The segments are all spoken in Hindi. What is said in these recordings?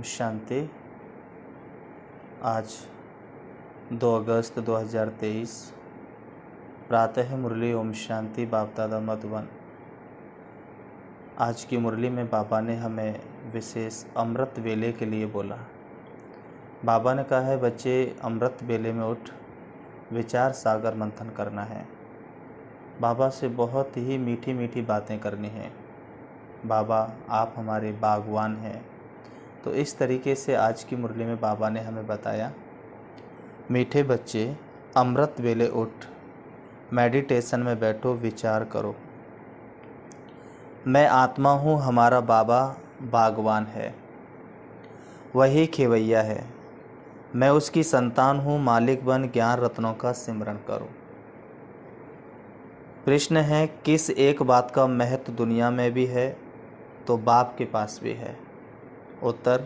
शांति। आज 2 अगस्त 2023 प्रातः मुरली ओम शांति बाप दादा मधुबन। आज की मुरली में बाबा ने हमें विशेष अमृत वेले के लिए बोला। बाबा ने कहा है, बच्चे अमृत वेले में उठ विचार सागर मंथन करना है। बाबा से बहुत ही मीठी मीठी बातें करनी हैं। बाबा आप हमारे बागवान हैं। तो इस तरीके से आज की मुरली में बाबा ने हमें बताया, मीठे बच्चे अमृत वेले उठ मेडिटेशन में बैठो, विचार करो। मैं आत्मा हूँ, हमारा बाबा बागवान है, वही खेवैया है। मैं उसकी संतान हूँ, मालिक बन ज्ञान रत्नों का सिमरन करो। प्रश्न है, किस एक बात का महत्व दुनिया में भी है तो बाप के पास भी है। उत्तर,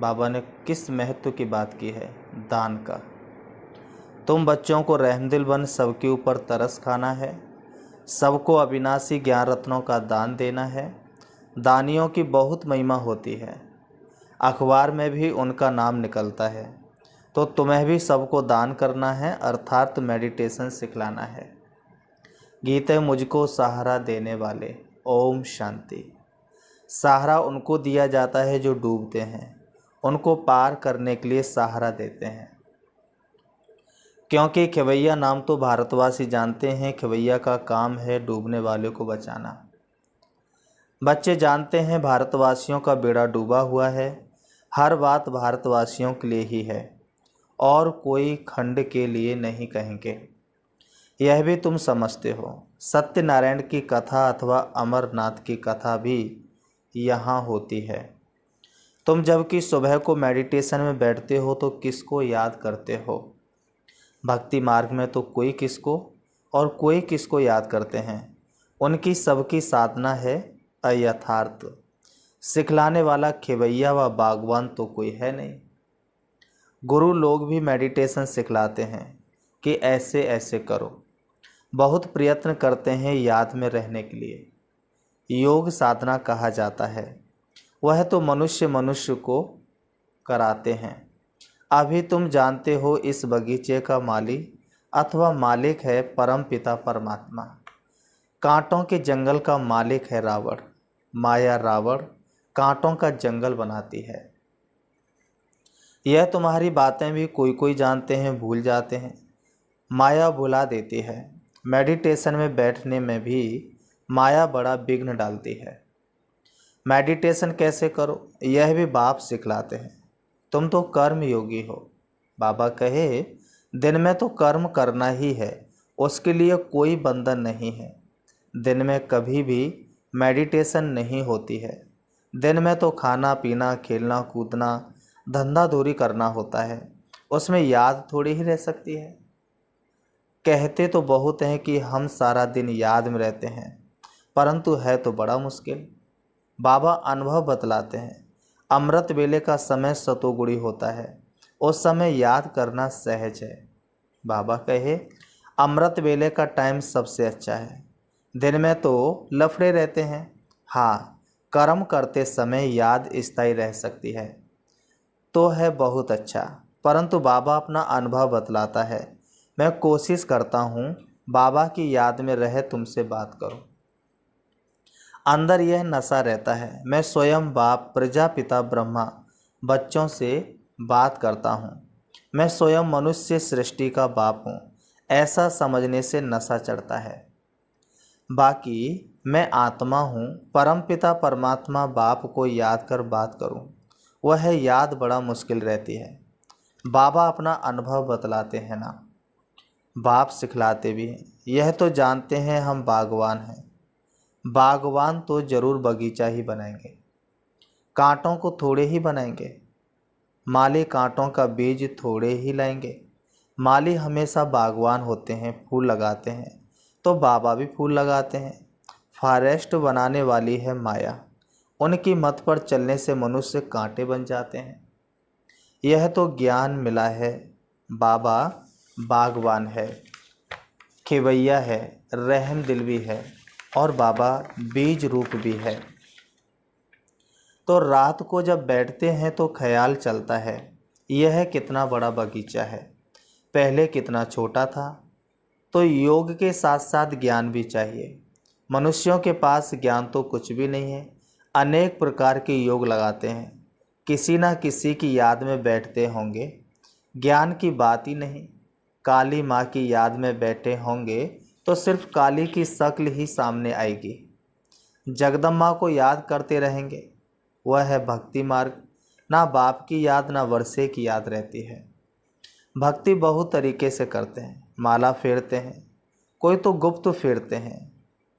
बाबा ने किस महत्व की बात की है? दान का। तुम बच्चों को रहमदिल बन सबके ऊपर तरस खाना है, सबको अविनाशी ज्ञान रत्नों का दान देना है। दानियों की बहुत महिमा होती है, अखबार में भी उनका नाम निकलता है। तो तुम्हें भी सबको दान करना है, अर्थात मेडिटेशन सिखलाना है। गीत है, मुझको सहारा देने वाले। ओम शांति। सहारा उनको दिया जाता है जो डूबते हैं, उनको पार करने के लिए सहारा देते हैं। क्योंकि खेवैया नाम तो भारतवासी जानते हैं, खेवैया का काम है डूबने वाले को बचाना। बच्चे जानते हैं भारतवासियों का बेड़ा डूबा हुआ है, हर बात भारतवासियों के लिए ही है और कोई खंड के लिए नहीं कहेंगे। यह भी तुम समझते हो। सत्यनारायण की कथा अथवा अमरनाथ की कथा भी यहाँ होती है। तुम जबकि सुबह को मेडिटेशन में बैठते हो तो किसको याद करते हो? भक्ति मार्ग में तो कोई किसको और कोई किसको याद करते हैं। उनकी सबकी साधना है अयथार्थ। सिखलाने वाला खेवैया व बागवान तो कोई है नहीं। गुरु लोग भी मेडिटेशन सिखलाते हैं कि ऐसे ऐसे करो। बहुत प्रयत्न करते हैं याद में रहने के लिए। योग साधना कहा जाता है, वह तो मनुष्य को कराते हैं। अभी तुम जानते हो इस बगीचे का माली अथवा मालिक है परम पिता परमात्मा। कांटों के जंगल का मालिक है रावण। माया रावण कांटों का जंगल बनाती है। यह तुम्हारी बातें भी कोई कोई जानते हैं, भूल जाते हैं। माया भुला देती है। मेडिटेशन में बैठने में भी माया बड़ा विघ्न डालती है। मेडिटेशन कैसे करो यह भी बाप सिखलाते हैं। तुम तो कर्म योगी हो। बाबा कहे, दिन में तो कर्म करना ही है, उसके लिए कोई बंधन नहीं है। दिन में कभी भी मेडिटेशन नहीं होती है। दिन में तो खाना पीना, खेलना कूदना, धंधा धूरी करना होता है, उसमें याद थोड़ी ही रह सकती है। कहते तो बहुत हैं कि हम सारा दिन याद में रहते हैं, परंतु है तो बड़ा मुश्किल। बाबा अनुभव बतलाते हैं, अमृत वेले का समय सतोगुणी होता है, उस समय याद करना सहज है। बाबा कहे, अमृत वेले का टाइम सबसे अच्छा है। दिन में तो लफड़े रहते हैं, हाँ, कर्म करते समय याद स्थायी रह सकती है तो है बहुत अच्छा। परंतु बाबा अपना अनुभव बतलाता है। मैं कोशिश करता हूँ बाबा की याद में रह तुमसे बात करूँ। अंदर यह नशा रहता है, मैं स्वयं बाप प्रजापिता ब्रह्मा बच्चों से बात करता हूँ। मैं स्वयं मनुष्य सृष्टि का बाप हूँ, ऐसा समझने से नशा चढ़ता है। बाकी मैं आत्मा हूँ, परमपिता परमात्मा बाप को याद कर बात करूँ, वह याद बड़ा मुश्किल रहती है। बाबा अपना अनुभव बतलाते हैं ना, बाप सिखलाते भी हैं। यह तो जानते हैं हम बागवान हैं। बागवान तो जरूर बगीचा ही बनाएंगे, कांटों को थोड़े ही बनाएंगे। माली कांटों का बीज थोड़े ही लाएंगे। माली हमेशा बागवान होते हैं, फूल लगाते हैं, तो बाबा भी फूल लगाते हैं। फॉरेस्ट बनाने वाली है माया, उनकी मत पर चलने से मनुष्य कांटे बन जाते हैं। यह तो ज्ञान मिला है। बाबा बागवान है, खेवैया है, रहम दिल भी है और बाबा बीज रूप भी है। तो रात को जब बैठते हैं तो ख्याल चलता है, यह कितना बड़ा बगीचा है, पहले कितना छोटा था। तो योग के साथ साथ ज्ञान भी चाहिए। मनुष्यों के पास ज्ञान तो कुछ भी नहीं है, अनेक प्रकार के योग लगाते हैं, किसी ना किसी की याद में बैठते होंगे, ज्ञान की बात ही नहीं। काली माँ की याद में बैठे होंगे तो सिर्फ काली की शक्ल ही सामने आएगी। जगदम्बा को याद करते रहेंगे, वह है भक्ति मार्ग। ना बाप की याद ना वर्षे की याद रहती है। भक्ति बहुत तरीके से करते हैं, माला फेरते हैं, कोई तो गुप्त फेरते हैं,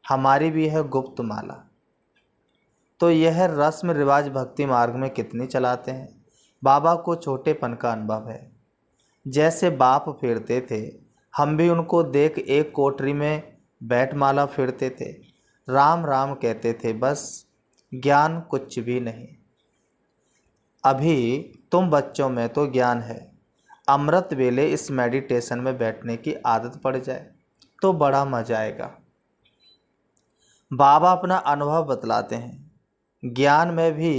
हमारी भी है गुप्त माला। तो यह रस्म रिवाज भक्ति मार्ग में कितनी चलाते हैं। बाबा को छोटेपन का अनुभव है, जैसे बाप फेरते थे, हम भी उनको देख एक कोठरी में बैठ माला फेरते थे, राम राम कहते थे, बस ज्ञान कुछ भी नहीं। अभी तुम बच्चों में तो ज्ञान है, अमृत वेले इस मेडिटेशन में बैठने की आदत पड़ जाए तो बड़ा मजा आएगा। बाबा अपना अनुभव बतलाते हैं, ज्ञान में भी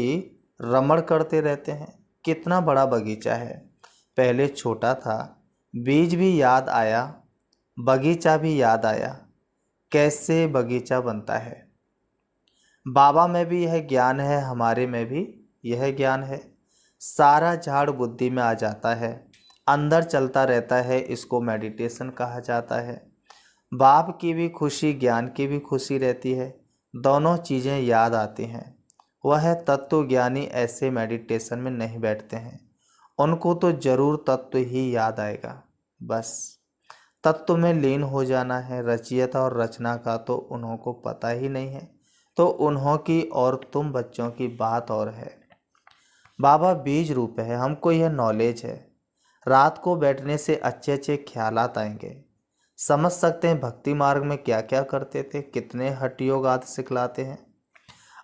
रमण करते रहते हैं। कितना बड़ा बगीचा है, पहले छोटा था, बीज भी याद आया, बगीचा भी याद आया, कैसे बगीचा बनता है। बाबा में भी यह ज्ञान है, हमारे में भी यह ज्ञान है। सारा झाड़ बुद्धि में आ जाता है, अंदर चलता रहता है, इसको मेडिटेशन कहा जाता है। बाप की भी खुशी, ज्ञान की भी खुशी रहती है, दोनों चीज़ें याद आती हैं। वह तत्वज्ञानी ऐसे मेडिटेशन में नहीं बैठते हैं, उनको तो जरूर तत्व ही याद आएगा, बस तत्व में लीन हो जाना है। रचयिता और रचना का तो उन्हों को पता ही नहीं है, तो उन्हों की और तुम बच्चों की बात और है। बाबा बीज रूप है, हमको यह नॉलेज है। रात को बैठने से अच्छे अच्छे ख्यालात आएंगे, समझ सकते हैं भक्ति मार्ग में क्या क्या करते थे, कितने हठ योग आदि सिखलाते हैं।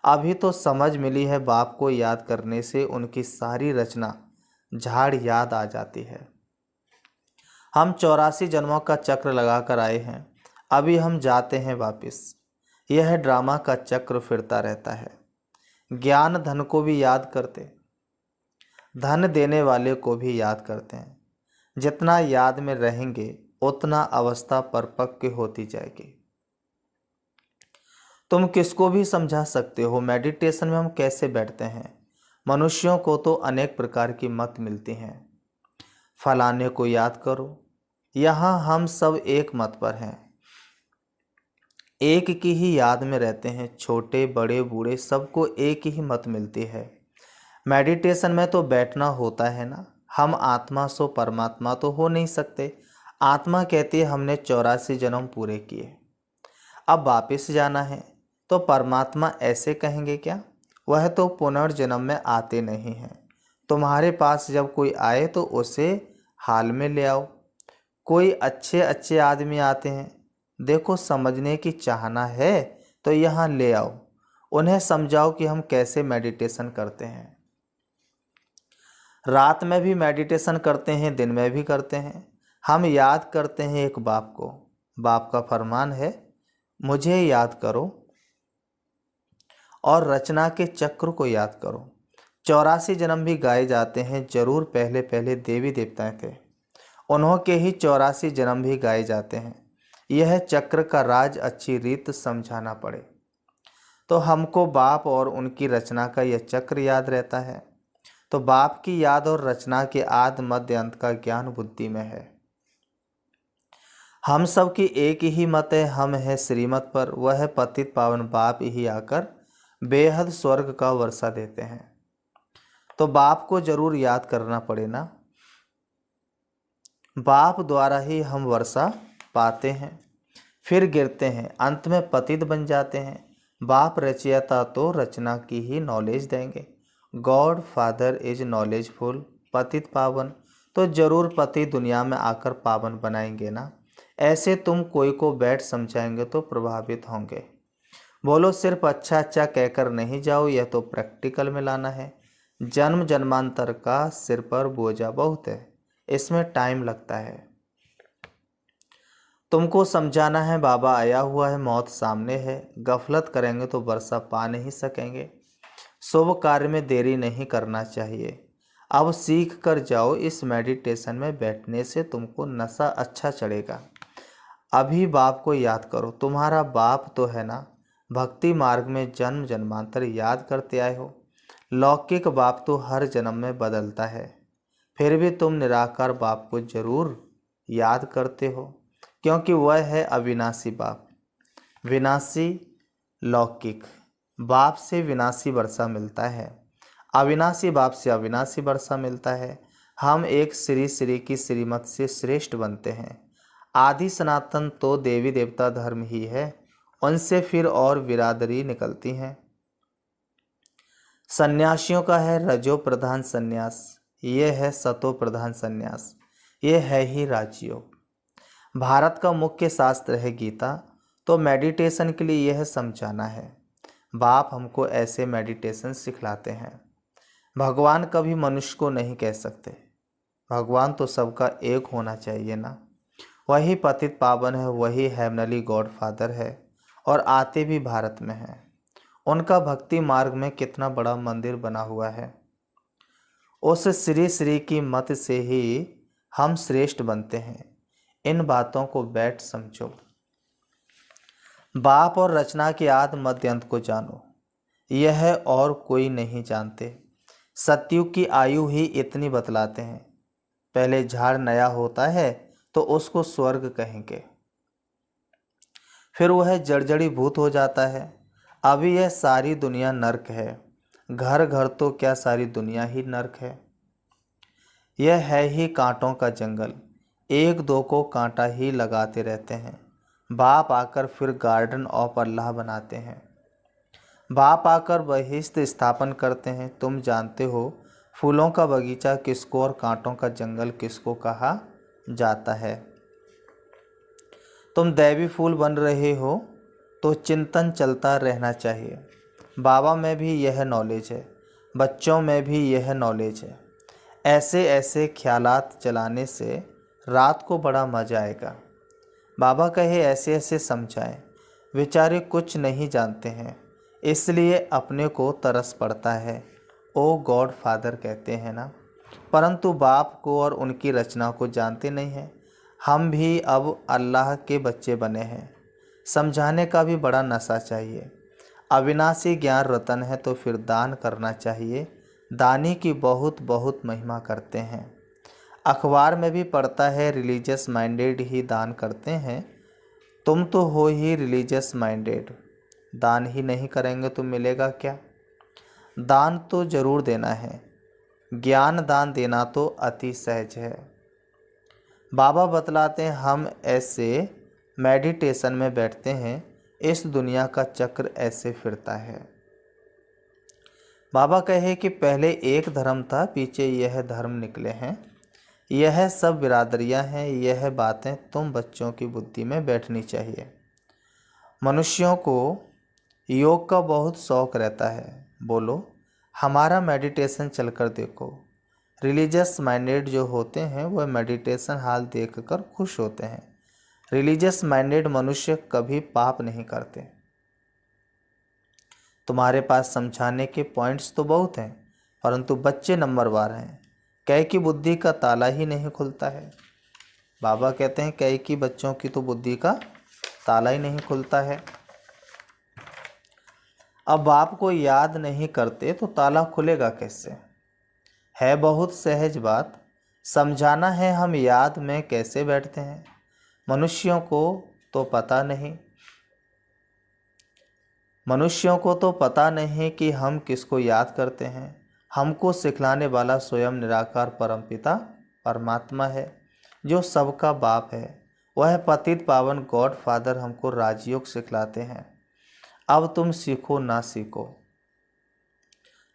अभी तो समझ मिली है, बाप को याद करने से उनकी सारी रचना झाड़ याद आ जाती है। हम 84 जन्मों का चक्र लगा कर आए हैं, अभी हम जाते हैं वापस। यह ड्रामा का चक्र फिरता रहता है। ज्ञान धन को भी याद करते, धन देने वाले को भी याद करते हैं। जितना याद में रहेंगे उतना अवस्था परिपक्व होती जाएगी। तुम किसको भी समझा सकते हो मेडिटेशन में हम कैसे बैठते हैं। मनुष्यों को तो अनेक प्रकार की मत मिलती हैं, फलाने को याद करो। यहाँ हम सब एक मत पर हैं, एक की ही याद में रहते हैं। छोटे बड़े बूढ़े सबको एक ही मत मिलती है। मेडिटेशन में तो बैठना होता है ना। हम आत्मा सो परमात्मा तो हो नहीं सकते। आत्मा कहती है हमने 84 जन्म पूरे किए, अब वापस जाना है। तो परमात्मा ऐसे कहेंगे क्या, वह तो पुनर्जन्म में आते नहीं हैं। तुम्हारे पास जब कोई आए तो उसे हाल में ले आओ। कोई अच्छे अच्छे आदमी आते हैं, देखो समझने की चाहना है तो यहाँ ले आओ, उन्हें समझाओ कि हम कैसे मेडिटेशन करते हैं। रात में भी मेडिटेशन करते हैं, दिन में भी करते हैं। हम याद करते हैं एक बाप को, बाप का फरमान है मुझे याद करो और रचना के चक्र को याद करो। 84 जन्म भी गाए जाते हैं, जरूर पहले पहले देवी देवताएं थे, उन्हों के ही 84 जन्म भी गाए जाते हैं। यह चक्र का राज अच्छी रीत समझाना पड़े तो हमको बाप और उनकी रचना का यह चक्र याद रहता है। तो बाप की याद और रचना के आदि मध्य अंत का ज्ञान बुद्धि में है। हम सब की एक ही मत है, हम है श्रीमत पर, वह पतित पावन बाप ही आकर बेहद स्वर्ग का वर्षा देते हैं। तो बाप को जरूर याद करना पड़े ना, बाप द्वारा ही हम वर्षा पाते हैं, फिर गिरते हैं, अंत में पतित बन जाते हैं। बाप रचयिता तो रचना की ही नॉलेज देंगे। गॉड फादर इज नॉलेजफुल, पतित पावन, तो जरूर पति दुनिया में आकर पावन बनाएंगे ना। ऐसे तुम कोई को बैठ समझाएंगे तो प्रभावित होंगे। बोलो सिर्फ अच्छा अच्छा कहकर नहीं जाओ, यह तो प्रैक्टिकल में लाना है। जन्म जन्मांतर का सिर पर बोझा बहुत है, इसमें टाइम लगता है। तुमको समझाना है बाबा आया हुआ है, मौत सामने है, गफलत करेंगे तो वर्षा पा नहीं सकेंगे। शुभ कार्य में देरी नहीं करना चाहिए। अब सीख कर जाओ, इस मेडिटेशन में बैठने से तुमको नशा अच्छा चढ़ेगा। अभी बाप को याद करो, तुम्हारा बाप तो है ना। भक्ति मार्ग में जन्म जन्मांतर याद करते आए हो। लौकिक बाप तो हर जन्म में बदलता है, फिर भी तुम निराकार बाप को जरूर याद करते हो, क्योंकि वह है अविनाशी बाप। विनाशी लौकिक बाप से विनाशी वर्षा मिलता है, अविनाशी बाप से अविनाशी वर्षा मिलता है। हम एक श्री श्री की श्रीमत से श्रेष्ठ बनते हैं। आदि सनातन तो देवी देवता धर्म ही है, उनसे फिर और बिरादरी निकलती हैं। सन्यासियों का है रजो प्रधान सन्यास, ये है सतो प्रधान सन्यास, ये है ही राजयोग। भारत का मुख्य शास्त्र है गीता, तो मेडिटेशन के लिए यह समझाना है। बाप हमको ऐसे मेडिटेशन सिखलाते हैं। भगवान कभी मनुष्य को नहीं कह सकते, भगवान तो सबका एक होना चाहिए ना। वही पतित पावन है, वही हेवनली गॉड फादर है और आते भी भारत में हैं। उनका भक्ति मार्ग में कितना बड़ा मंदिर बना हुआ है। उस श्री श्री की मत से ही हम श्रेष्ठ बनते हैं। इन बातों को बैठ समझो। बाप और रचना के आदि मध्य अंत को जानो, यह और कोई नहीं जानते। सतयुग की आयु ही इतनी बतलाते हैं। पहले झाड़ नया होता है तो उसको स्वर्ग कहेंगे, फिर वह जर्जरी भूत हो जाता है। अभी यह सारी दुनिया नर्क है, घर घर तो क्या सारी दुनिया ही नर्क है। यह है ही कांटों का जंगल, एक दो को कांटा ही लगाते रहते हैं। बाप आकर फिर गार्डन ऑफ अल्लाह बनाते हैं। बाप आकर बहिश्त स्थापन करते हैं। तुम जानते हो फूलों का बगीचा किसको और कांटों का जंगल किसको कहा जाता है। तुम दैवी फूल बन रहे हो तो चिंतन चलता रहना चाहिए। बाबा में भी यह नॉलेज है, बच्चों में भी यह नॉलेज है। ऐसे ऐसे ख्यालात चलाने से रात को बड़ा मजा आएगा। बाबा कहे ऐसे ऐसे समझाएं। बेचारे कुछ नहीं जानते हैं, इसलिए अपने को तरस पड़ता है। ओ गॉड फादर कहते हैं ना, परंतु बाप को और उनकी रचना को जानते नहीं हैं। हम भी अब अल्लाह के बच्चे बने हैं। समझाने का भी बड़ा नशा चाहिए। अविनाशी ज्ञान रतन है तो फिर दान करना चाहिए। दानी की बहुत बहुत महिमा करते हैं। अखबार में भी पढ़ता है रिलीजियस माइंडेड ही दान करते हैं। तुम तो हो ही रिलीजियस माइंडेड, दान ही नहीं करेंगे तो मिलेगा क्या। दान तो जरूर देना है, ज्ञान दान देना तो अति सहज है। बाबा बतलाते हैं हम ऐसे मेडिटेशन में बैठते हैं, इस दुनिया का चक्र ऐसे फिरता है। बाबा कहे कि पहले एक धर्म था, पीछे यह धर्म निकले हैं। यह सब बिरादरियां हैं। यह बातें तुम बच्चों की बुद्धि में बैठनी चाहिए। मनुष्यों को योग का बहुत शौक रहता है। बोलो हमारा मेडिटेशन चलकर देखो। रिलीजियस माइंडेड जो होते हैं वह मेडिटेशन हाल देखकर खुश होते हैं। रिलीजियस माइंडेड मनुष्य कभी पाप नहीं करते। तुम्हारे पास समझाने के पॉइंट्स तो बहुत हैं, परंतु बच्चे नंबरवार हैं। कई की बुद्धि का ताला ही नहीं खुलता है। बाबा कहते हैं कई की बच्चों की तो बुद्धि का ताला ही नहीं खुलता है। अब बाप को याद नहीं करते तो ताला खुलेगा कैसे। है बहुत सहज बात, समझाना है हम याद में कैसे बैठते हैं। मनुष्यों को तो पता नहीं कि हम किसको याद करते हैं। हमको सिखलाने वाला स्वयं निराकार परमपिता परमात्मा है, जो सबका बाप है। वह पतित पावन गॉड फादर हमको राजयोग सिखलाते हैं। अब तुम सीखो ना सीखो,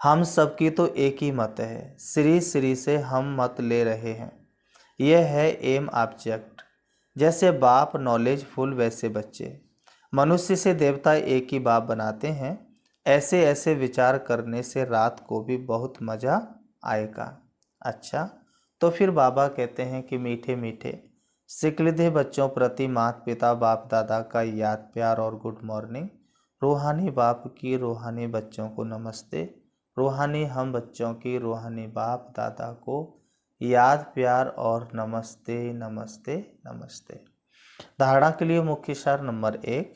हम सबकी तो एक ही मत है। श्री श्री से हम मत ले रहे हैं। यह है एम ऑब्जेक्ट। जैसे बाप नॉलेजफुल वैसे बच्चे। मनुष्य से देवता एक ही बाप बनाते हैं। ऐसे ऐसे विचार करने से रात को भी बहुत मज़ा आएगा। अच्छा, तो फिर बाबा कहते हैं कि मीठे मीठे सिकलिधे बच्चों प्रति माता पिता बाप दादा का याद प्यार और गुड मॉर्निंग। रूहानी बाप की रूहानी बच्चों को नमस्ते। रूहानी हम बच्चों की रूहानी बाप दादा को याद, प्यार और नमस्ते नमस्ते नमस्ते। धारणा के लिए मुख्य सार नंबर 1,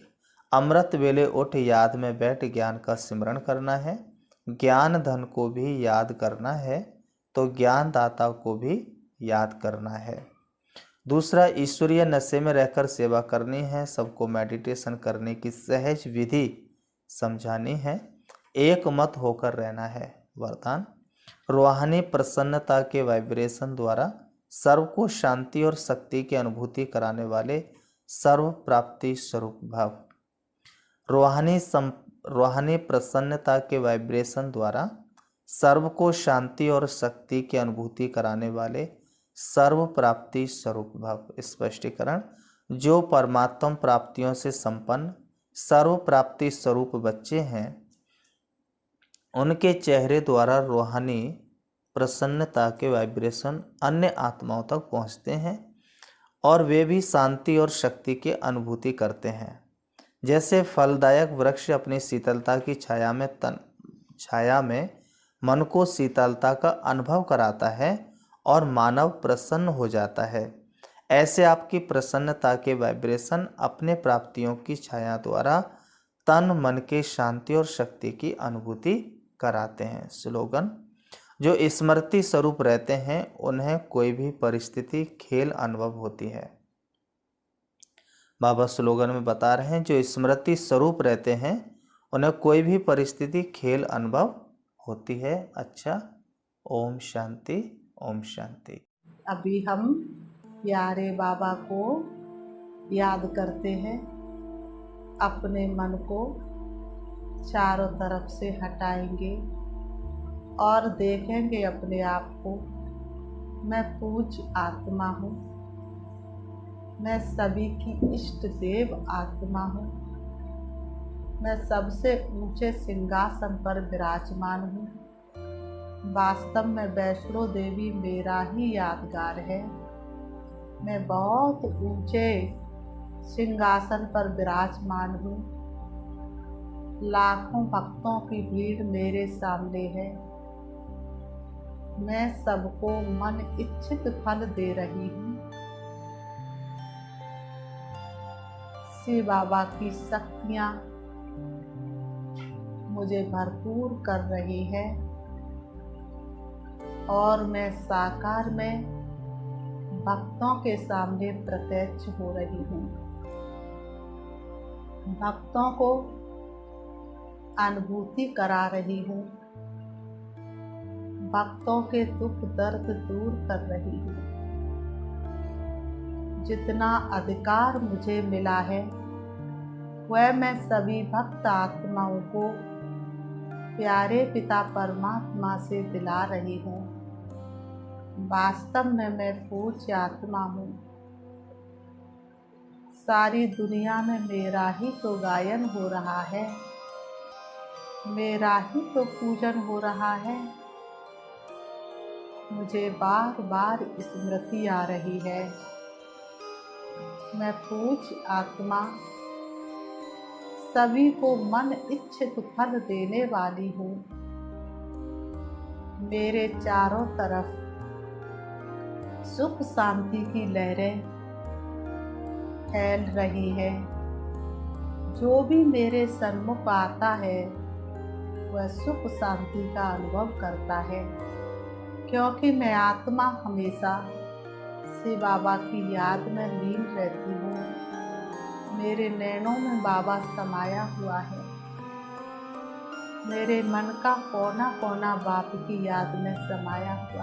अमृत वेले उठ याद में बैठ ज्ञान का सिमरण करना है। ज्ञान धन को भी याद करना है तो ज्ञान दाता को भी याद करना है। दूसरा, ईश्वरीय नशे में रहकर सेवा करनी है। सबको मेडिटेशन करने की सहज विधि समझानी है। एक मत होकर रहना है। वरदान, रूहानी प्रसन्नता के वाइब्रेशन द्वारा सर्व को शांति और शक्ति की अनुभूति कराने वाले सर्व प्राप्ति स्वरूप भव। रूहानी प्रसन्नता के वाइब्रेशन द्वारा सर्व को शांति और शक्ति की अनुभूति कराने वाले सर्व प्राप्ति स्वरूप भव। स्पष्टीकरण, जो परमात्म प्राप्तियों से संपन्न सर्व प्राप्ति स्वरूप बच्चे हैं, उनके चेहरे द्वारा रूहानी प्रसन्नता के वाइब्रेशन अन्य आत्माओं तक पहुंचते हैं और वे भी शांति और शक्ति की अनुभूति करते हैं। जैसे फलदायक वृक्ष अपनी शीतलता की छाया में मन को शीतलता का अनुभव कराता है और मानव प्रसन्न हो जाता है, ऐसे आपकी प्रसन्नता के वाइब्रेशन अपने प्राप्तियों की छाया द्वारा तन मन के शांति और शक्ति की अनुभूति कराते हैं। स्लोगन, जो स्मृति स्वरूप रहते हैं उन्हें कोई भी परिस्थिति खेल अनुभव होती है। बाबा स्लोगन में बता रहे हैं, जो स्मृति स्वरूप रहते हैं उन्हें कोई भी परिस्थिति खेल अनुभव होती है। अच्छा, ओम शांति, ओम शांति। अभी हम प्यारे बाबा को याद करते हैं। अपने मन को चारों तरफ से हटाएंगे और देखेंगे अपने आप को, मैं पूज्य आत्मा हूँ, मैं सभी की इष्ट देव आत्मा हूँ, मैं सबसे ऊंचे सिंहासन पर विराजमान हूँ। वास्तव में वैष्णो देवी मेरा ही यादगार है। मैं बहुत ऊंचे सिंहासन पर विराजमान हूँ। लाखों भक्तों की भीड़ मेरे सामने है। मैं सबको मन इच्छित फल दे रही हूँ। शिव बाबा की शक्तियाँ मुझे भरपूर कर रही है और मैं साकार में भक्तों के सामने प्रत्यक्ष हो रही हूँ। भक्तों को अनुभूति करा रही हूँ। भक्तों के दुख दर्द दूर कर रही हूँ। जितना अधिकार मुझे मिला है वह मैं सभी भक्त आत्माओं को प्यारे पिता परमात्मा से दिला रही हूँ। वास्तव में मैं पूज्य आत्मा हूँ। सारी दुनिया में मेरा ही तो गायन हो रहा है, मेरा ही तो पूजन हो रहा है। मुझे बार बार स्मृति आ रही है, मैं पूज्य आत्मा सभी को मन इच्छित फल देने वाली हूँ। मेरे चारों तरफ सुख शांति की लहरें फैल रही है। जो भी मेरे सन्मुख आता है वह सुख शांति का अनुभव करता है, क्योंकि मैं आत्मा हमेशा शिव बाबा की याद में लीन रहती हूँ। मेरे नैनों में बाबा समाया हुआ है। मेरे मन का कोना कोना बाप की याद में समाया हुआ